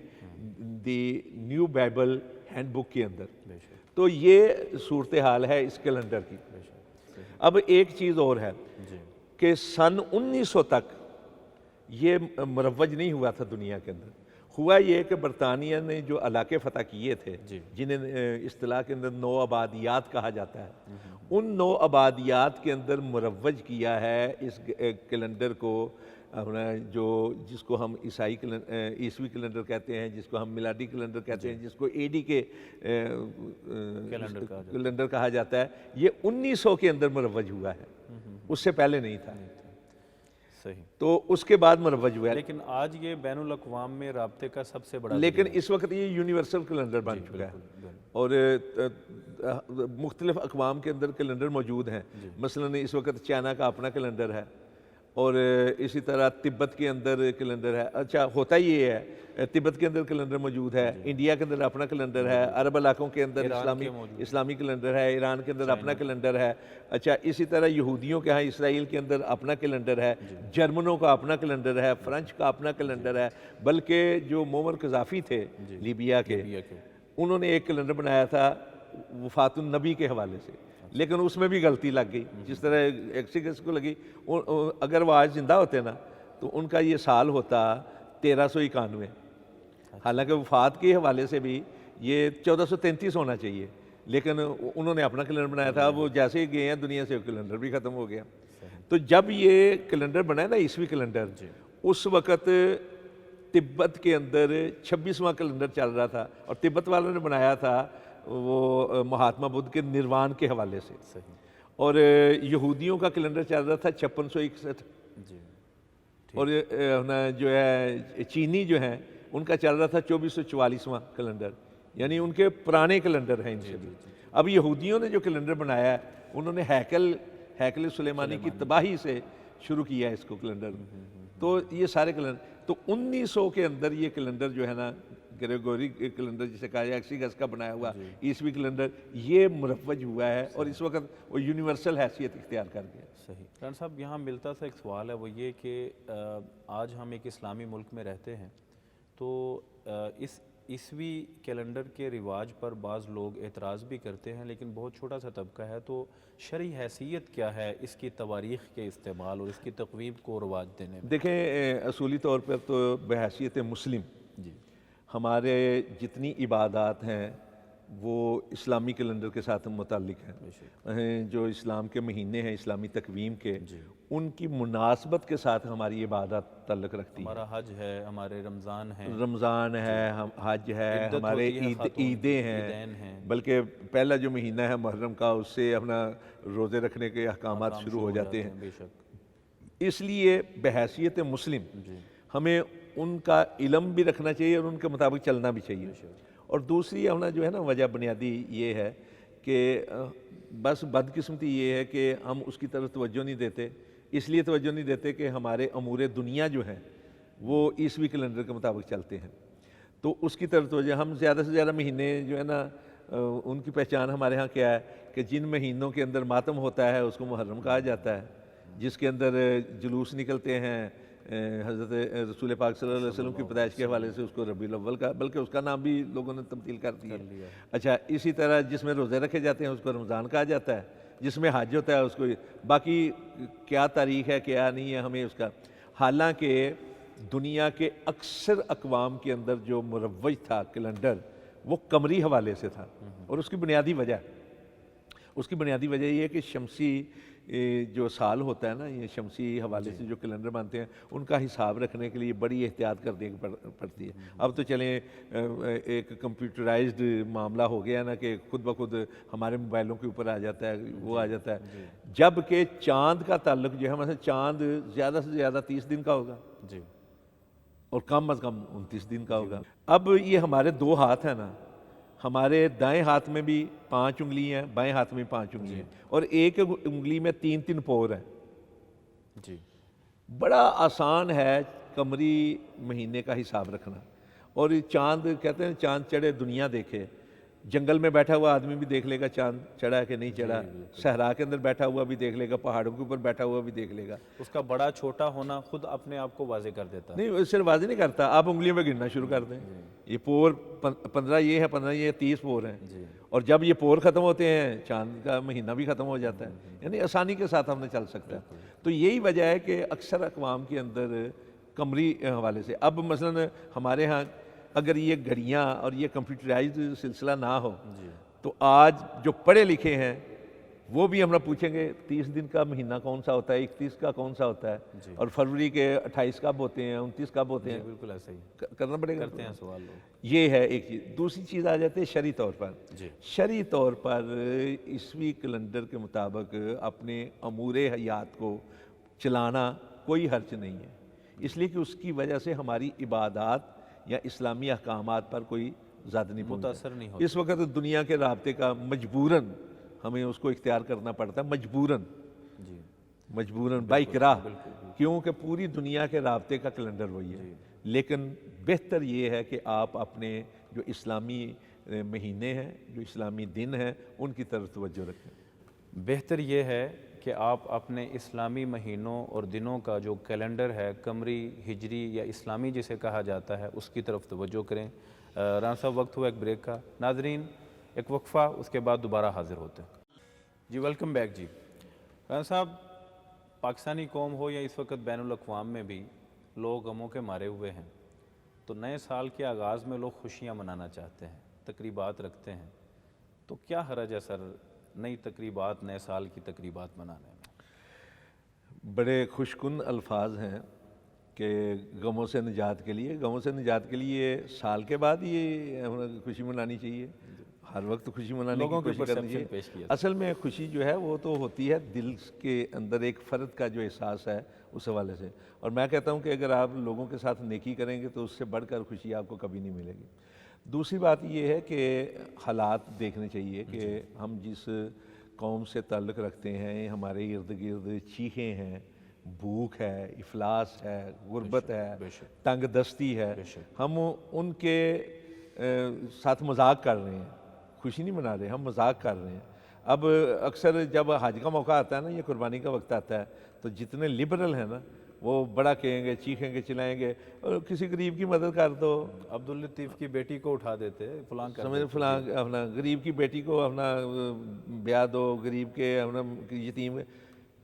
دی نیو بائبل ہینڈ بک کے اندر۔ تو یہ صورتحال ہے اس کیلنڈر کی۔ اب ایک چیز اور ہے کہ سن 1900 تک یہ مروج نہیں ہوا تھا دنیا کے اندر۔ ہوا یہ کہ برطانیہ نے جو علاقے فتح کیے تھے جنہیں اصطلاح کے اندر نو آبادیات کہا جاتا ہے، ان نو آبادیات کے اندر مروج کیا ہے اس کیلنڈر کو، اپنا جو جس کو ہم عیسوی کیلنڈر کہتے ہیں، جس کو ہم میلادی کیلنڈر کہتے ہیں، جس کو اے ڈی کے کیلنڈر کہا جاتا ہے، یہ 1900 کے اندر مروج ہوا ہے، اس سے پہلے نہیں تھا، صحیح۔ تو اس کے بعد مروج ہوا ہے، لیکن آج یہ بین الاقوام میں رابطے کا سب سے بڑا، لیکن اس وقت یہ یونیورسل کیلنڈر بن چکا ہے، اور مختلف اقوام کے اندر کیلنڈر موجود ہیں۔ مثلا اس وقت چائنا کا اپنا کیلنڈر ہے، اور اسی طرح تبت کے اندر کیلنڈر ہے۔ اچھا ہوتا یہ ہے تبت کے اندر کیلنڈر موجود ہے، انڈیا کے اندر اپنا کیلنڈر ہے، عرب علاقوں کے اندر اسلامی کیلنڈر ہے، ایران کے اندر اپنا کیلنڈر ہے۔ اچھا اسی طرح یہودیوں کے ہاں اسرائیل کے اندر اپنا کیلنڈر ہے، جرمنوں کا اپنا کیلنڈر ہے، فرنچ کا اپنا کیلنڈر ہے، بلکہ جو معمر قذافی تھے لیبیا کے، انہوں نے ایک کیلنڈر بنایا تھا وفات النبی کے حوالے سے، لیکن اس میں بھی غلطی لگ گئی، جس طرح ایکسیگس کو لگی۔ اگر وہ آج زندہ ہوتے نا تو ان کا یہ سال ہوتا 1391، حالانکہ وفات کے حوالے سے بھی یہ 1433 ہونا چاہیے، لیکن انہوں نے اپنا کیلنڈر بنایا تھا، وہ جیسے ہی گئے ہیں دنیا سے کیلنڈر بھی ختم ہو گیا۔ تو جب یہ کیلنڈر بنا ہے نا عیسوی کیلنڈر، اس وقت تبت کے اندر 26واں کیلنڈر چل رہا تھا، اور تبت والوں نے بنایا تھا وہ مہاتما بدھ کے نروان کے حوالے سے، اور یہودیوں کا کیلنڈر چل رہا تھا 5661، اور جو ہے چینی جو ہیں ان کا چل رہا تھا 2444واں کیلنڈر، یعنی ان کے پرانے کیلنڈر ہیں ان سے بھی۔ اب یہودیوں نے جو کیلنڈر بنایا ہے انہوں نے ہیکل سلیمانی کی تباہی سے شروع کیا ہے اس کو کیلنڈر، تو یہ سارے کیلنڈر، تو 1900 کے اندر یہ کیلنڈر جو ہے نا گریگوری کیلنڈر جسے کہا جائے ایکسیگس کا بنایا ہوا عیسوی کیلنڈر، یہ مروج ہوا ہے، اور اس وقت وہ یونیورسل حیثیت اختیار کر گیا۔ صحیح۔ ران صاحب یہاں ملتا تھا ایک سوال ہے، وہ یہ کہ آج ہم ایک اسلامی ملک میں رہتے ہیں، تو اس عیسوی کیلنڈر کے رواج پر بعض لوگ اعتراض بھی کرتے ہیں، لیکن بہت چھوٹا سا طبقہ ہے، تو شرعی حیثیت کیا ہے اس کی تواریخ کے استعمال اور اس کی تقویب کو رواج دینے میں؟ دیکھیں اصولی طور پر تو بحیثیت مسلم ہمارے جتنی عبادات ہیں وہ اسلامی کیلنڈر کے ساتھ متعلق ہیں، جو اسلام کے مہینے ہیں اسلامی تقویم کے، ان کی مناسبت کے ساتھ ہماری عبادت تعلق رکھتی ہے۔ ہمارا حج ہے، ہمارے رمضان ہے، حج ہے، ہمارے عیدیں ہیں، بلکہ پہلا جو مہینہ ہے محرم کا اس سے اپنا روزے رکھنے کے احکامات شروع ہو جاتے ہیں۔ اس لیے بحیثیت مسلم ہمیں ان کا علم بھی رکھنا چاہیے اور ان کے مطابق چلنا بھی چاہیے۔ اور دوسری اپنا جو ہے نا وجہ بنیادی یہ ہے کہ بس بدقسمتی یہ ہے کہ ہم اس کی طرف توجہ نہیں دیتے، اس لیے توجہ نہیں دیتے کہ ہمارے امور دنیا جو ہیں وہ عیسوی کیلنڈر کے مطابق چلتے ہیں، تو اس کی طرف توجہ، ہم زیادہ سے زیادہ مہینے جو ہے نا ان کی پہچان ہمارے ہاں کیا ہے کہ جن مہینوں کے اندر ماتم ہوتا ہے اس کو محرم کہا جاتا ہے، جس کے اندر جلوس نکلتے ہیں حضرت رسول پاک صلی اللہ علیہ وسلم کی پیدائش کے حوالے سے اس کو ربیع الاول کا، بلکہ اس کا نام بھی لوگوں نے تبدیل کر دیا۔ اچھا، اسی طرح جس میں روزے رکھے جاتے ہیں اس کو رمضان کہا جاتا ہے، جس میں حج ہوتا ہے اس کو، باقی کیا تاریخ ہے کیا نہیں ہے ہمیں اس کا، حالانکہ دنیا کے اکثر اقوام کے اندر جو مروج تھا کیلنڈر وہ قمری حوالے سے تھا، اور اس کی بنیادی وجہ یہ ہے کہ شمسی جو سال ہوتا ہے نا، یہ شمسی حوالے سے جو کیلنڈر بنتے ہیں ان کا حساب رکھنے کے لیے بڑی احتیاط کرنے پڑتی ہے۔ اب تو چلیں ایک کمپیوٹرائزڈ معاملہ ہو گیا نا کہ خود بخود ہمارے موبائلوں کے اوپر آ جاتا ہے، وہ آ جاتا ہے، جبکہ چاند کا تعلق جو ہے، مثلا چاند زیادہ سے زیادہ 30 دن کا ہوگا جی، اور کم از کم 29 دن کا ہوگا۔ اب یہ ہمارے 2 ہاتھ ہیں نا، ہمارے دائیں ہاتھ میں بھی 5 انگلی ہیں، بائیں ہاتھ میں 5 انگلی ہیں، اور ایک انگلی میں 3 پور ہیں۔ جی، بڑا آسان ہے قمری مہینے کا حساب رکھنا، اور چاند کہتے ہیں چاند چڑھے دنیا دیکھے، جنگل میں بیٹھا ہوا آدمی بھی دیکھ لے گا چاند چڑھا ہے کہ نہیں چڑھا، صحرا کے اندر بیٹھا ہوا بھی دیکھ لے گا، پہاڑوں کے اوپر بیٹھا ہوا بھی دیکھ لے گا۔ اس کا بڑا چھوٹا ہونا خود اپنے آپ کو واضح کر دیتا ہے۔ نہیں، صرف واضح نہیں کرتا، آپ انگلیوں میں گننا شروع کر دیں، یہ پور 15 یہ ہے، 15 یہ 30 پور ہیں، اور جب یہ پور ختم ہوتے ہیں چاند کا مہینہ بھی ختم ہو جاتا ہے، یعنی آسانی کے ساتھ ہم نے چل سکتا ہے۔ تو یہی وجہ ہے کہ اکثر اقوام کے اندر قمری حوالے سے، اب مثلا ہمارے ہاں اگر یہ گھڑیاں اور یہ کمپیوٹرائزڈ سلسلہ نہ ہو تو آج جو پڑھے لکھے ہیں وہ بھی ہم پوچھیں گے 30 دن کا مہینہ کون سا ہوتا ہے، 31 کا کون سا ہوتا ہے، اور فروری کے 28 کب ہوتے ہیں، 29 کب ہوتے ہیں، بالکل ایسے ہی کرنا پڑے گا، کرتے ہیں سوال لوگ۔ یہ ہے ایک چیز۔ دوسری چیز آ جاتی ہے شرعی طور پر، شرعی طور پر عیسوی کیلنڈر کے مطابق اپنے امور حیات کو چلانا کوئی حرج نہیں ہے، اس لیے کہ اس کی وجہ سے ہماری عبادات یا اسلامی احکامات پر کوئی زیادہ نہیں متاثر نہیں ہوتا۔ اس وقت دنیا کے رابطے کا مجبوراً ہمیں اس کو اختیار کرنا پڑتا ہے، مجبوراً بااکراہ، کیونکہ پوری دنیا کے رابطے کا کیلنڈر وہی ہے۔ لیکن بہتر یہ ہے کہ آپ اپنے جو اسلامی مہینے ہیں، جو اسلامی دن ہیں، ان کی طرف توجہ رکھیں۔ بہتر یہ ہے کہ آپ اپنے اسلامی مہینوں اور دنوں کا جو کیلنڈر ہے، قمری، ہجری یا اسلامی جسے کہا جاتا ہے، اس کی طرف توجہ کریں۔ رانا صاحب، وقت ہوا ایک بریک کا، ناظرین ایک وقفہ، اس کے بعد دوبارہ حاضر ہوتے ہیں۔ جی ویلکم بیک۔ جی رانا صاحب، پاکستانی قوم ہو یا اس وقت بین الاقوام میں بھی لوگ غموں کے مارے ہوئے ہیں، تو نئے سال کے آغاز میں لوگ خوشیاں منانا چاہتے ہیں، تقریبات رکھتے ہیں، تو کیا حرج ہے سر نئی تقریبات، نئے سال کی تقریبات منانے میں؟ بڑے خوشکن الفاظ ہیں کہ غموں سے نجات کے لیے سال کے بعد یہ خوشی منانی چاہیے، ہر وقت خوشی منانے کی کوشش کرنی چاہیے۔ اصل میں خوشی جو ہے وہ تو ہوتی ہے دل کے اندر ایک فرد کا جو احساس ہے اس حوالے سے، اور میں کہتا ہوں کہ اگر آپ لوگوں کے ساتھ نیکی کریں گے تو اس سے بڑھ کر خوشی آپ کو کبھی نہیں ملے گی۔ دوسری بات یہ ہے کہ حالات دیکھنے چاہیے کہ ہم جس قوم سے تعلق رکھتے ہیں، ہمارے ارد گرد چیخیں ہیں، بھوک ہے، افلاس ہے، غربت ہے، تنگ دستی ہے، ہم ان کے ساتھ مذاق کر رہے ہیں، خوشی نہیں منا رہے، ہم مذاق کر رہے ہیں۔ اب اکثر جب حج کا موقع آتا ہے نا، یہ قربانی کا وقت آتا ہے، تو جتنے لبرل ہیں نا وہ بڑا کہیں گے، چیخیں گے، چلائیں گے، اور کسی غریب کی مدد کر دو، عبداللطیف کی بیٹی کو اٹھا دیتے، فلاں اپنا غریب کی بیٹی کو اپنا بیاہ دو، غریب کے اپنا یتیم،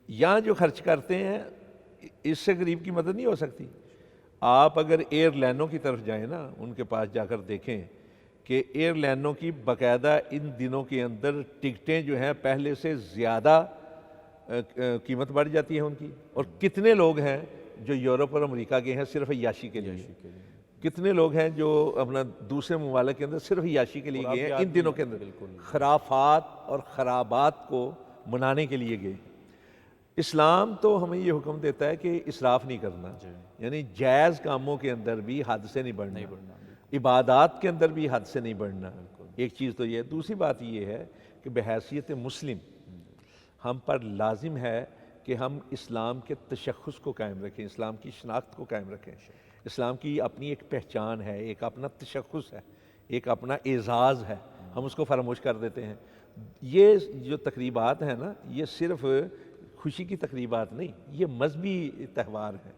یہاں جو خرچ کرتے ہیں اس سے غریب کی مدد نہیں ہو سکتی۔ آپ اگر ایئر لائنوں کی طرف جائیں نا، ان کے پاس جا کر دیکھیں کہ ایئر لائنوں کی باقاعدہ ان دنوں کے اندر ٹکٹیں جو ہیں پہلے سے زیادہ قیمت بڑھ جاتی ہے ان کی، اور کتنے لوگ ہیں جو یورپ اور امریکہ گئے ہیں صرف عیاشی کے لیے، کتنے لوگ ہیں جو اپنا دوسرے ممالک کے اندر صرف عیاشی کے لیے گئے ہیں ان دنوں کے اندر، خرافات اور خرابات کو منانے کے لیے گئے۔ اسلام تو ہمیں یہ حکم دیتا ہے کہ اسراف نہیں کرنا، یعنی جائز کاموں کے اندر بھی حد سے نہیں بڑھنا، عبادات کے اندر بھی حد سے نہیں بڑھنا، ایک چیز تو یہ ہے۔ دوسری بات یہ ہے کہ بحیثیت مسلم ہم پر لازم ہے کہ ہم اسلام کے تشخص کو قائم رکھیں، اسلام کی شناخت کو قائم رکھیں۔ اسلام کی اپنی ایک پہچان ہے، ایک اپنا تشخص ہے، ایک اپنا اعزاز ہے، ہم اس کو فراموش کر دیتے ہیں۔ یہ جو تقریبات ہیں نا، یہ صرف خوشی کی تقریبات نہیں، یہ مذہبی تہوار ہیں۔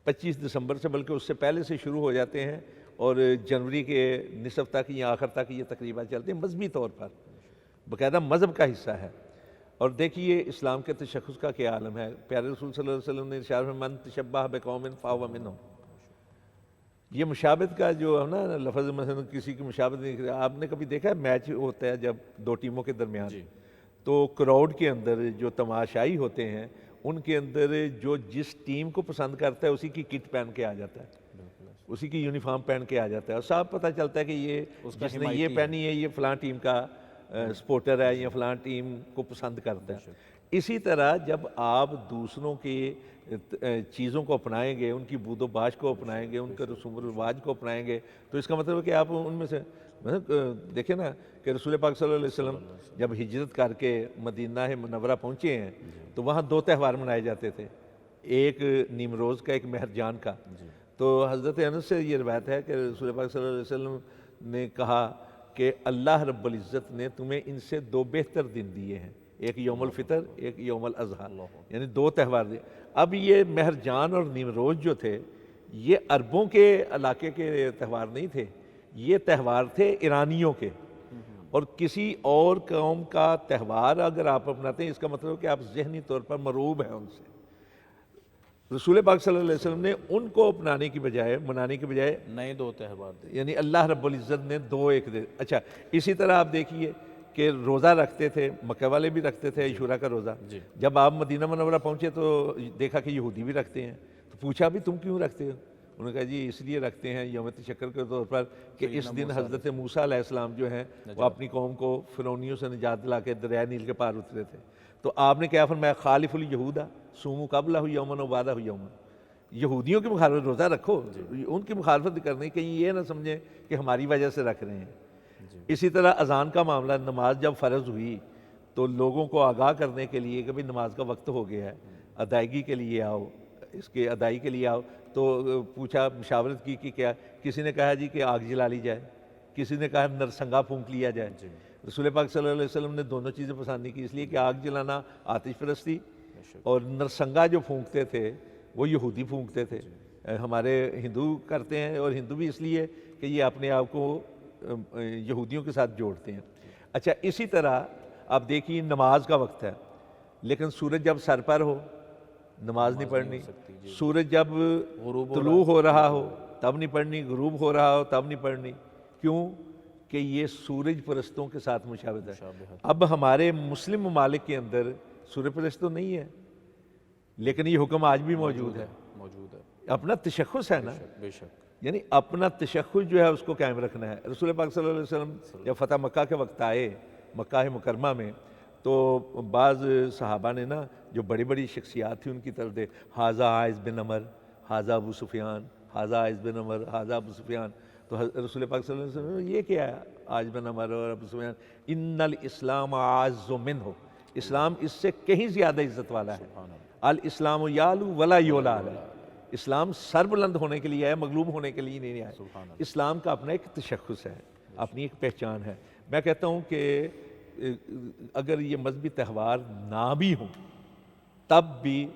25 دسمبر سے بلکہ اس سے پہلے سے شروع ہو جاتے ہیں اور جنوری کے نصف تک یا آخر تک یہ تقریبات چلتے ہیں، مذہبی طور پر باقاعدہ مذہب کا حصہ ہے۔ اور دیکھیے اسلام کے تشخص کا کیا عالم ہے۔ پیارے رسول صلی اللہ علیہ وسلم نے ارشاد فرمایا من تشبہ بقوم فہو منہم۔ یہ مشابہت کا جو ہے نا لفظ، مثلا کسی کی مشابہت نہیں، آپ نے کبھی دیکھا ہے میچ ہوتا ہے جب دو ٹیموں کے درمیان، تو کراؤڈ کے اندر جو تماشائی ہوتے ہیں ان کے اندر جو جس ٹیم کو پسند کرتا ہے اسی کی کٹ پہن کے آ جاتا ہے، اسی کی یونیفارم پہن کے آ جاتا ہے، اور صاف پتہ چلتا ہے کہ یہ جس نے یہ پہنی ہے یہ فلاں ٹیم کا سپورٹر ہے یا فلاں ٹیم کو پسند کرتا ہے۔ اسی طرح جب آپ دوسروں کی چیزوں کو اپنائیں گے، ان کی بود و باش کو اپنائیں گے، ان کے رسوم و رواج کو اپنائیں گے، تو اس کا مطلب ہے کہ آپ ان میں سے دیکھیں نا کہ رسول پاک صلی اللہ علیہ وسلم جب ہجرت کر کے مدینہ منورہ پہنچے ہیں تو وہاں دو تہوار منائے جاتے تھے، ایک نیمروز کا، ایک مہرجان کا۔ تو حضرت انس سے یہ روایت ہے کہ رسول پاک صلی اللہ علیہ وسلم نے کہا کہ اللہ رب العزت نے تمہیں ان سے دو بہتر دن دیے ہیں، ایک یوم الفطر، ایک یوم الاضحیٰ، یعنی دو تہوار دیے۔ اب یہ مہرجان اور نیمروز جو تھے یہ عربوں کے علاقے کے تہوار نہیں تھے، یہ تہوار تھے ایرانیوں کے، اور کسی اور قوم کا تہوار اگر آپ اپناتے ہیں اس کا مطلب ہے کہ آپ ذہنی طور پر مروب ہیں ان سے۔ رسول پاک صلی اللہ علیہ وسلم نے ان کو اپنانے کی بجائے، منانے کی بجائے نئے دو تہوار دے، یعنی اللہ رب العزت نے دو ایک دے۔ اچھا اسی طرح آپ دیکھیے کہ روزہ رکھتے تھے، مکہ والے بھی رکھتے تھے عاشوراء کا روزہ۔ جب آپ مدینہ منورہ پہنچے تو دیکھا کہ یہودی بھی رکھتے ہیں، تو پوچھا بھی تم کیوں رکھتے ہو؟ انہوں نے کہا جی اس لیے رکھتے ہیں یوم تشکر کے طور پر کہ اس دن حضرت موسیٰ علیہ السلام جو ہیں وہ اپنی قوم کو فرعونیوں سے نجات دلا کے دریائے نیل کے پار اترے تھے۔ تو آپ نے کیا فرمایا خالف الیہود صوموا قبلہ یوما وبعدہ یوما، یہودیوں کی مخالفت روزہ رکھو، ان کی مخالفت کرنی، کہیں یہ نہ سمجھیں کہ ہماری وجہ سے رکھ رہے ہیں۔ اسی طرح اذان کا معاملہ، نماز جب فرض ہوئی تو لوگوں کو آگاہ کرنے کے لیے کہ بھئی نماز کا وقت ہو گیا ہے، ادائیگی کے لیے آؤ، اس کے ادائی کے لیے آؤ، تو پوچھا، مشاورت کی کہ کیا، کسی نے کہا جی کہ آگ جلا لی جائے، کسی نے کہا نرسنگا پھونک لیا جائے۔ رسول پاک صلی اللہ علیہ وسلم نے دونوں چیزیں پسند نہیں کی، اس لیے کہ آگ جلانا آتش پرستی، اور نرسنگا جو پھونکتے تھے وہ یہودی پھونکتے تھے، ہمارے ہندو کرتے ہیں، اور ہندو بھی اس لیے کہ یہ اپنے آپ کو یہودیوں کے ساتھ جوڑتے ہیں۔ اچھا اسی طرح آپ دیکھیے نماز کا وقت ہے لیکن سورج جب سر پر ہو نماز نہیں پڑھنی، سورج جب طلوع ہو رہا ہو تب نہیں پڑھنی، غروب ہو رہا ہو تب نہیں پڑھنی۔ کیوں؟ کہ یہ سورج پرستوں کے ساتھ مشابہت ہے۔ اب ہمارے مسلم ممالک کے اندر سورج پرست تو نہیں ہے لیکن یہ حکم آج بھی موجود ہے، اپنا تشخص ہے نا، بے شک، یعنی اپنا تشخص جو ہے اس کو قائم رکھنا ہے۔ رسول پاک صلی اللہ علیہ وسلم جب فتح مکہ کے وقت آئے مکہ مکرمہ میں، تو بعض صحابہ نے نا جو بڑی بڑی شخصیات تھی ان کی طرف دے، حاذا عائذ بن عمر، حاذا ابو سفیان، حاذا عائذ بن عمر، حاذا ابو سفیان۔ تو رسول پاک صلی اللہ علیہ وسلم یہ کیا ہے عائذ بن عمر اور ابو سفیان؟ ان الاسلام اعز منہ، اسلام اس سے کہیں زیادہ عزت والا ہے۔ الاسلام یعلو ولا یعلی علیہ، اسلام سر بلند ہونے کے لیے ہے، مغلوب ہونے کے لیے نہیں آیا۔ اسلام کا اپنا ایک تشخص ہے، اپنی ایک پہچان ہے۔ میں کہتا ہوں کہ اگر یہ مذہبی تہوار نہ بھی ہوں تب بھی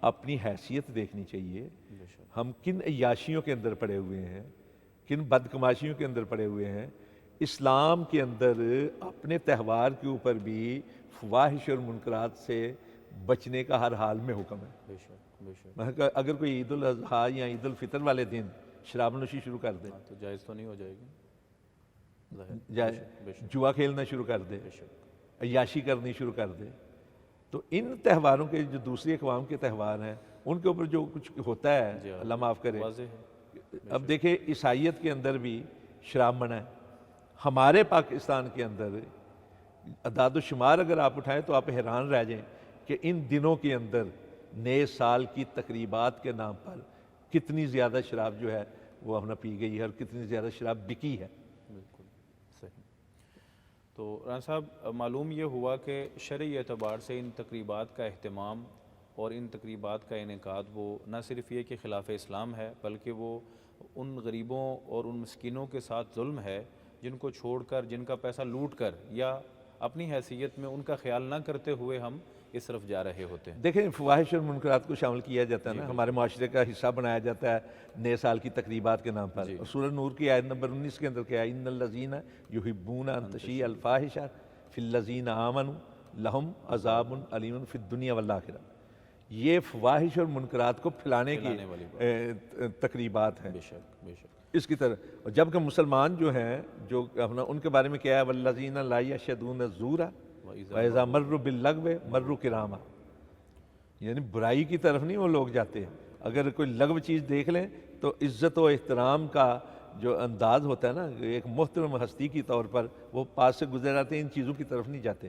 اپنی حیثیت دیکھنی چاہیے، ہم کن عیاشیوں کے اندر پڑے ہوئے ہیں، کن بدکماشیوں کے اندر پڑے ہوئے ہیں۔ اسلام کے اندر اپنے تہوار کے اوپر بھی فواحش اور منکرات سے بچنے کا ہر حال میں حکم ہے۔ بے شک، بے شک، اگر کوئی عید الاضحیٰ یا عید الفطر والے دن شراب نوشی شروع کر دے، تو جائز تو نہیں ہو جائے گی، جوا کھیلنا شروع کر دے، عیاشی کرنی شروع کر دے، تو ان تہواروں کے جو دوسری اقوام کے تہوار ہیں ان کے اوپر جو کچھ ہوتا ہے اللہ معاف کرے۔ اب دیکھیں عیسائیت کے اندر بھی شراب منع ہے، ہمارے پاکستان کے اندر اعداد و شمار اگر آپ اٹھائیں تو آپ حیران رہ جائیں کہ ان دنوں کے اندر نئے سال کی تقریبات کے نام پر کتنی زیادہ شراب جو ہے وہ اپنا پی گئی ہے اور کتنی زیادہ شراب بکی ہے۔ بالکل صحیح۔ تو رانا صاحب معلوم یہ ہوا کہ شرعی اعتبار سے ان تقریبات کا اہتمام اور ان تقریبات کا انعقاد وہ نہ صرف یہ کہ خلاف اسلام ہے بلکہ وہ ان غریبوں اور ان مسکینوں کے ساتھ ظلم ہے جن کو چھوڑ کر، جن کا پیسہ لوٹ کر یا اپنی حیثیت میں ان کا خیال نہ کرتے ہوئے ہم اس طرف جا رہے ہوتے ہیں؟ دیکھیں، فواحش اور منکرات کو شامل کیا جاتا ہے نا، ہمارے معاشرے کا حصہ بنایا جاتا ہے نئے سال کی تقریبات کے نام پر۔ اور سورہ نور کی آیت نمبر 19 کے اندر کیا ہے؟ ان الذین یحبون ان تشیع الفاحشۃ فی الذین آمنوا لہم عذاب علیم فی الدنیا والآخرہ۔ یہ فواحش اور منکرات کو پھیلانے کی تقریبات ہیں بے شک بے شک۔ اس کی طرح، اور جبکہ مسلمان جو ہیں، جو اپنا ان کے بارے میں کیا ہے؟ والذین لا یشہدون الزور وَإِذَا مَرُّوا بِاللَّغْوِ مَرُّوا کِرَامًا، یعنی برائی کی طرف نہیں وہ لوگ جاتے ہیں۔ اگر کوئی لغو چیز دیکھ لیں تو عزت و احترام کا جو انداز ہوتا ہے نا، ایک محترم ہستی کی طور پر وہ پاس سے گزر آتے ہیں، ان چیزوں کی طرف نہیں جاتے۔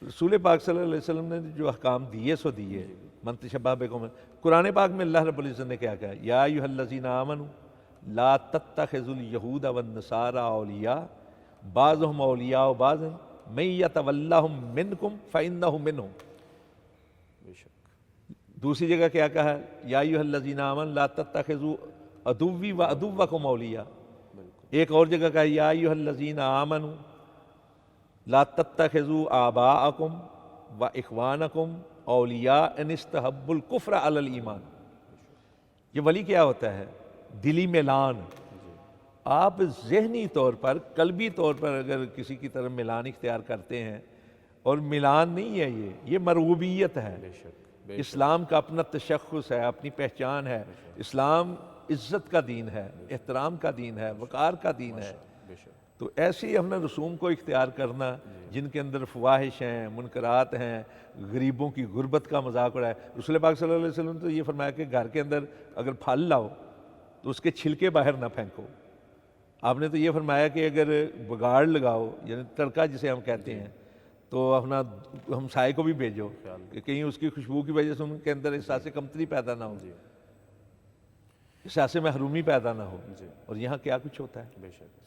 رسول پاک صلی اللہ علیہ وسلم نے جو احکام دیے سو دیے، من تشبہ بقوم۔ قرآن پاک میں اللہ رب العزت نے کیا کہا؟ یا ایھا الذین آمنوا لا تتخذوا اليہود والنصارى اولیاء بعضهم اولیاء بعض من یتولہم منکم فانہ منہم۔ بے شک۔ دوسری جگہ کیا کہا؟ یا ایھا الذین آمنوا لا تتخذوا عدوی وعدوکم اولیاء۔ ایک اور جگہ کہا یا ایھا الذین آمنوا لا تتخذوا آباءکم واخوانکم اولیاء ان استحبوا الکفر علی الایمان۔ یہ ولی کیا ہوتا ہے؟ دلی میلان۔ آپ ذہنی طور پر، قلبی طور پر اگر کسی کی طرف میلان اختیار کرتے ہیں، اور میلان نہیں ہے یہ مرغوبیت ہے۔ اسلام کا اپنا تشخص ہے، اپنی پہچان ہے۔ اسلام عزت کا دین ہے، احترام کا دین ہے، وقار کا دین ہے۔ تو ایسی ہم نے رسوم کو اختیار کرنا جن کے اندر فواحش ہیں، منکرات ہیں، غریبوں کی غربت کا مذاق اڑایا۔ رسول پاک صلی اللہ علیہ وسلم تو یہ فرمایا کہ گھر کے اندر اگر پھل لاؤ تو اس کے چھلکے باہر نہ پھینکو۔ آپ نے تو یہ فرمایا کہ اگر بگاڑ لگاؤ، یعنی تڑکا جسے ہم کہتے ہیں، تو اپنا ہمسائے کو بھی بھیجو کہ کہیں اس کی خوشبو کی وجہ سے ان کے اندر احساس کمتری پیدا نہ ہو، احساس محرومی پیدا نہ ہو۔ اور یہاں کیا کچھ ہوتا ہے؟ بے شک۔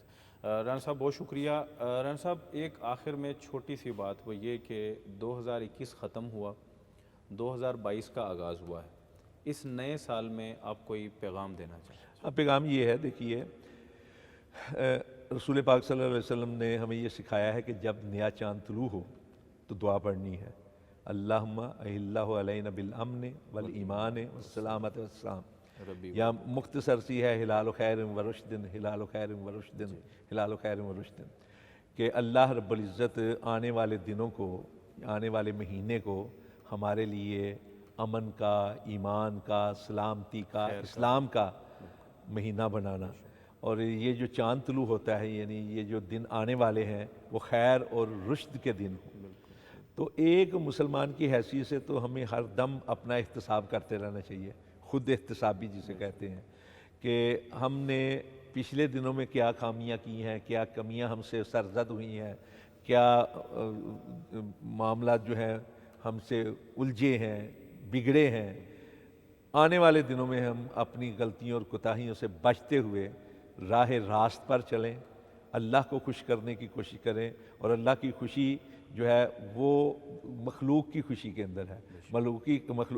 رانا صاحب بہت شکریہ۔ رانا صاحب ایک آخر میں چھوٹی سی بات وہ یہ کہ 2021 ختم ہوا، 2022 کا آغاز ہوا ہے، اس نئے سال میں آپ کوئی پیغام دینا چاہیں؟ پیغام یہ ہے، دیکھیے، رسول پاک صلی اللہ علیہ وسلم نے ہمیں یہ سکھایا ہے کہ جب نیا چاند طلوع ہو تو دعا پڑھنی ہے، اللہم اہلہ علینا بالامن والایمان والسلامت والسلام۔ یا مختصر سی ہے، ہلال خیر و رشد، ہلال خیر و رشد، ہلال خیر و رشد، کہ اللہ رب العزت آنے والے دنوں کو، آنے والے مہینے کو ہمارے لیے امن کا، ایمان کا، سلامتی کا، اسلام کا مہینہ بنانا۔ اور یہ جو چاند طلوع ہوتا ہے، یعنی یہ جو دن آنے والے ہیں وہ خیر اور رشد کے دن ہوں۔ تو ایک مسلمان کی حیثیت سے تو ہمیں ہر دم اپنا احتساب کرتے رہنا چاہیے، خود احتسابی جسے کہتے ہیں، کہ ہم نے پچھلے دنوں میں کیا خامیاں کی ہیں، کیا کمیاں ہم سے سرزد ہوئی ہیں، کیا معاملات جو ہیں ہم سے الجھے ہیں، بگڑے ہیں۔ آنے والے دنوں میں ہم اپنی غلطیوں اور کوتاہیوں سے بچتے ہوئے راہ راست پر چلیں، اللہ کو خوش کرنے کی کوشش کریں، اور اللہ کی خوشی جو ہے وہ مخلوق کی خوشی کے اندر ہے۔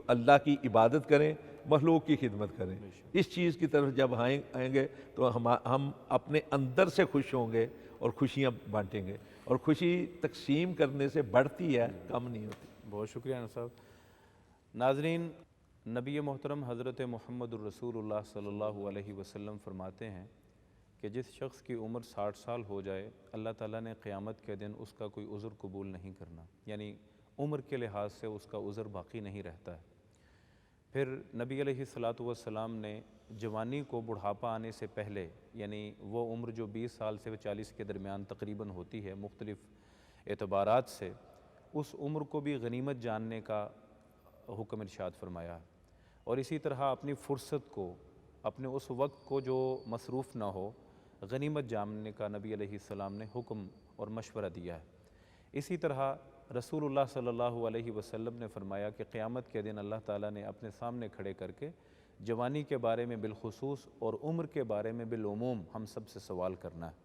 اللہ کی عبادت کریں، مخلوق کی خدمت کریں۔ اس چیز کی طرف جب آئیں گے تو ہم اپنے اندر سے خوش ہوں گے اور خوشیاں بانٹیں گے، اور خوشی تقسیم کرنے سے بڑھتی ہے، کم نہیں ہوتی۔ بہت شکریہ انس صاحب۔ ناظرین، نبی محترم حضرت محمد الرسول اللہ صلی اللہ علیہ وسلم فرماتے ہیں کہ جس شخص کی عمر 60 سال ہو جائے، اللہ تعالیٰ نے قیامت کے دن اس کا کوئی عذر قبول نہیں کرنا، یعنی عمر کے لحاظ سے اس کا عذر باقی نہیں رہتا ہے۔ پھر نبی علیہ الصلاۃ والسلام نے جوانی کو بڑھاپا آنے سے پہلے، یعنی وہ عمر جو 20 سال سے 40 کے درمیان تقریباً ہوتی ہے مختلف اعتبارات سے، اس عمر کو بھی غنیمت جاننے کا حکم ارشاد فرمایا ہے۔ اور اسی طرح اپنی فرصت کو، اپنے اس وقت کو جو مصروف نہ ہو، غنیمت جاننے کا نبی علیہ السلام نے حکم اور مشورہ دیا ہے۔ اسی طرح رسول اللہ صلی اللہ علیہ وسلم نے فرمایا کہ قیامت کے دن اللہ تعالیٰ نے اپنے سامنے کھڑے کر کے جوانی کے بارے میں بالخصوص اور عمر کے بارے میں بالعموم ہم سب سے سوال کرنا ہے۔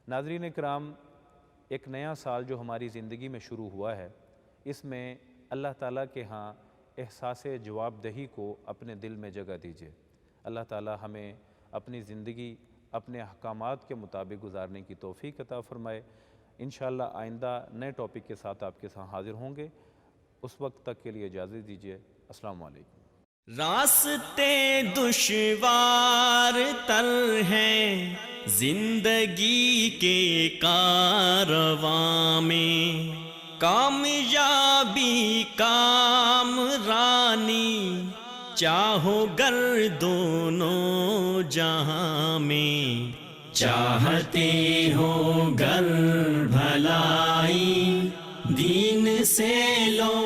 ناظرین کرام، ایک نیا سال جو ہماری زندگی میں شروع ہوا ہے، اس میں اللہ تعالیٰ کے ہاں احساس جواب دہی کو اپنے دل میں جگہ دیجیے۔ اللہ تعالیٰ ہمیں اپنی زندگی اپنے احکامات کے مطابق گزارنے کی توفیق عطا فرمائے۔ انشاءاللہ آئندہ نئے ٹاپک کے ساتھ آپ کے ساتھ حاضر ہوں گے، اس وقت تک کے لیے اجازت دیجیے۔ السلام علیکم۔ راستے دشوار تر ہیں زندگی کے کارواں میں، کامیابی کامرانی چاہو گر دونوں جہاں میں، چاہتے ہو گر بھلائی دین سے لو